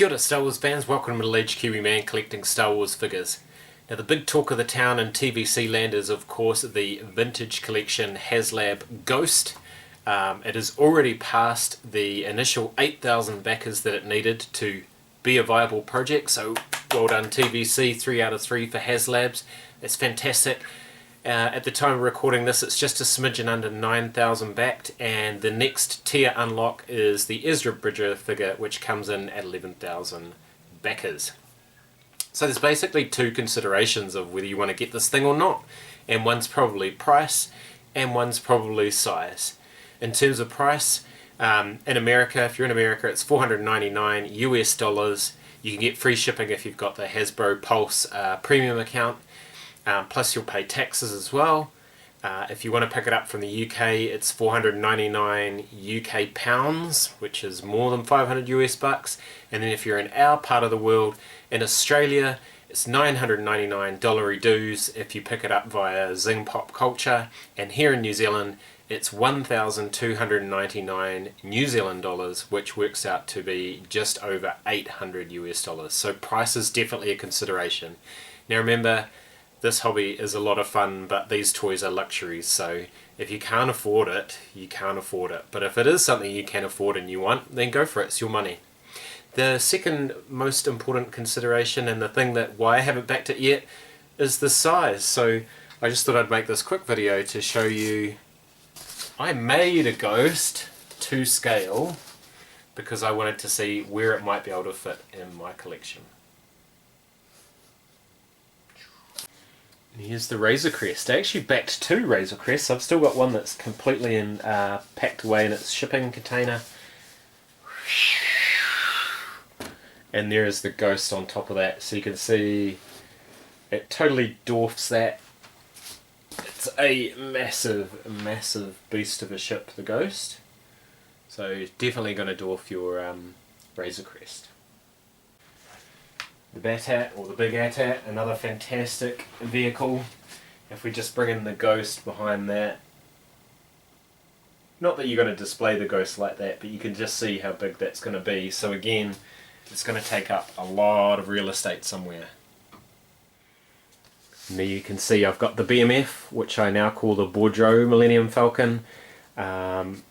Kia ora Star Wars fans, welcome to Middle-aged Kiwi man collecting Star Wars figures. Now the big talk of the town in TVC land is of course the vintage collection Haslab Ghost. It has already passed the initial 8,000 backers that it needed to be a viable project, so well done TVC, 3 out of 3 for Haslabs. That's fantastic. At the time of recording this, it's just a smidgen under 9,000 backed, and the next tier unlock is the Ezra Bridger figure, which comes in at 11,000 backers. So there's basically two considerations of whether you want to get this thing or not, and one's probably price and one's probably size. In terms of price, in America, if you're in America, it's $499 US dollars. You can get free shipping if you've got the Hasbro Pulse premium account. Plus you'll pay taxes as well. If you want to pick it up from the UK, it's 499 UK pounds, which is more than 500 US bucks. And then if you're in our part of the world, in Australia, it's 999 dollary dues if you pick it up via Zing Pop Culture. And here in New Zealand, it's 1,299 New Zealand dollars, which works out to be just over 800 US dollars. So price is definitely a consideration. Now remember, this hobby is a lot of fun, but these toys are luxuries, so if you can't afford it, you can't afford it. But if it is something you can afford and you want, then go for it, it's your money. The second most important consideration, and the thing that why I haven't backed it yet, is the size. So I just thought I'd make this quick video to show you. I made a Ghost to scale because I wanted to see where it might be able to fit in my collection. Here's the Razor Crest. I actually backed 2 Razor Crests. I've still got one that's completely packed away in its shipping container. And there is the Ghost on top of that. So you can see it totally dwarfs that. It's a massive, massive beast of a ship, the Ghost. So definitely going to dwarf your Razor Crest. The Bat-Hat, or the Big AT-AT, another fantastic vehicle. If we just bring in the Ghost behind that. Not that you're going to display the Ghost like that, but you can just see how big that's going to be. So again, it's going to take up a lot of real estate somewhere. And there you can see I've got the BMF, which I now call the Boudreaux Millennium Falcon.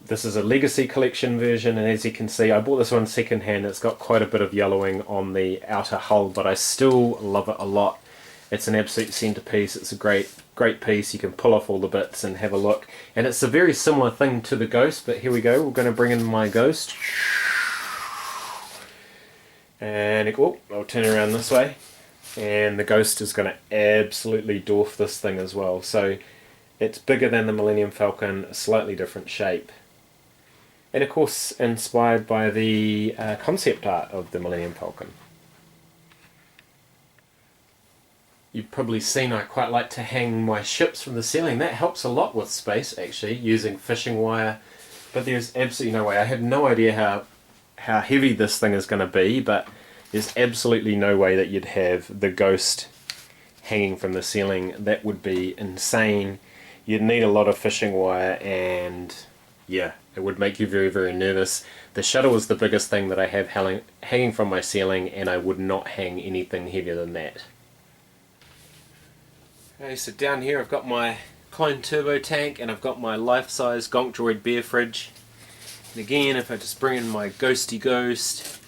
This is a Legacy Collection version, and as you can see, I bought this one second hand. It's got quite a bit of yellowing on the outer hull, but I still love it a lot. It's an absolute centerpiece. It's a great piece. You can pull off all the bits and have a look. And it's a very similar thing to the Ghost, but here we go. We're going to bring in my Ghost. And I'll turn around this way. And the Ghost is going to absolutely dwarf this thing as well. So it's bigger than the Millennium Falcon, a slightly different shape. And of course inspired by the concept art of the Millennium Falcon. You've probably seen I quite like to hang my ships from the ceiling. That helps a lot with space actually, using fishing wire. But there's absolutely no way. I have no idea how heavy this thing is going to be, but there's absolutely no way that you'd have the Ghost hanging from the ceiling. That would be insane. You'd need a lot of fishing wire, and yeah, it would make you very, very nervous. The shuttle is the biggest thing that I have hanging from my ceiling, and I would not hang anything heavier than that. Okay, so down here I've got my clone turbo tank, and I've got my life-size Gonk Droid beer fridge. And again, if I just bring in my Ghosty Ghost,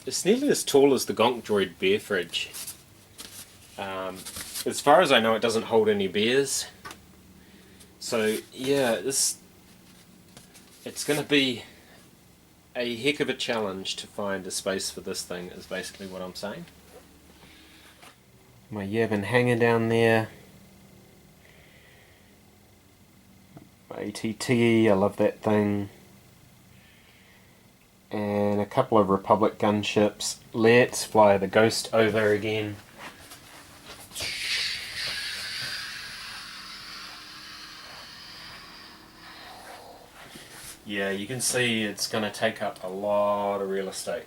it's nearly as tall as the Gonk Droid beer fridge. As far as I know, it doesn't hold any beers. So yeah, it's going to be a heck of a challenge to find a space for this thing, is basically what I'm saying. My Yavin hanger down there. My ATTE, I love that thing. And a couple of Republic gunships. Let's fly the Ghost over again. Yeah, you can see it's going to take up a lot of real estate.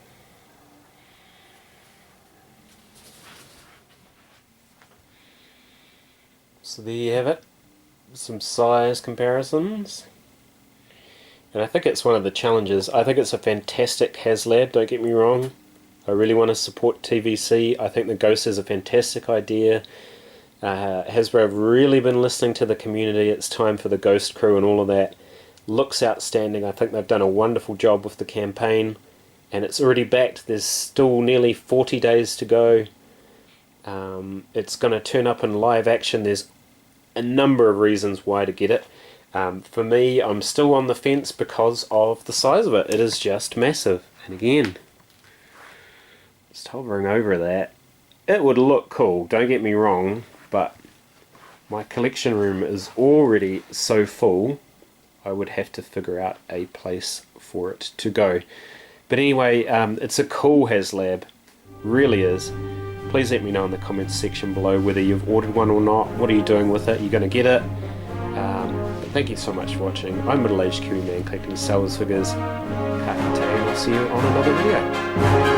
So there you have it. Some size comparisons. And I think it's one of the challenges. I think it's a fantastic Haslab, don't get me wrong. I really want to support TVC. I think the Ghost is a fantastic idea. Hasbro have really been listening to the community. It's time for the Ghost crew and all of that. Looks outstanding. I think they've done a wonderful job with the campaign. And it's already backed. There's still nearly 40 days to go. It's going to turn up in live action. There's a number of reasons why to get it. For me, I'm still on the fence because of the size of it. It is just massive. And again, just hovering over that, it would look cool, don't get me wrong, but my collection room is already so full, I would have to figure out a place for it to go. But anyway, it's a cool Haslab, really is. Please let me know in the comments section below whether you've ordered one or not. What are you doing with it? You're going to get it? But thank you so much for watching. I'm Middle-Aged Kiwi Man collecting Star Wars figures. Ka kite, and I'll see you on another video.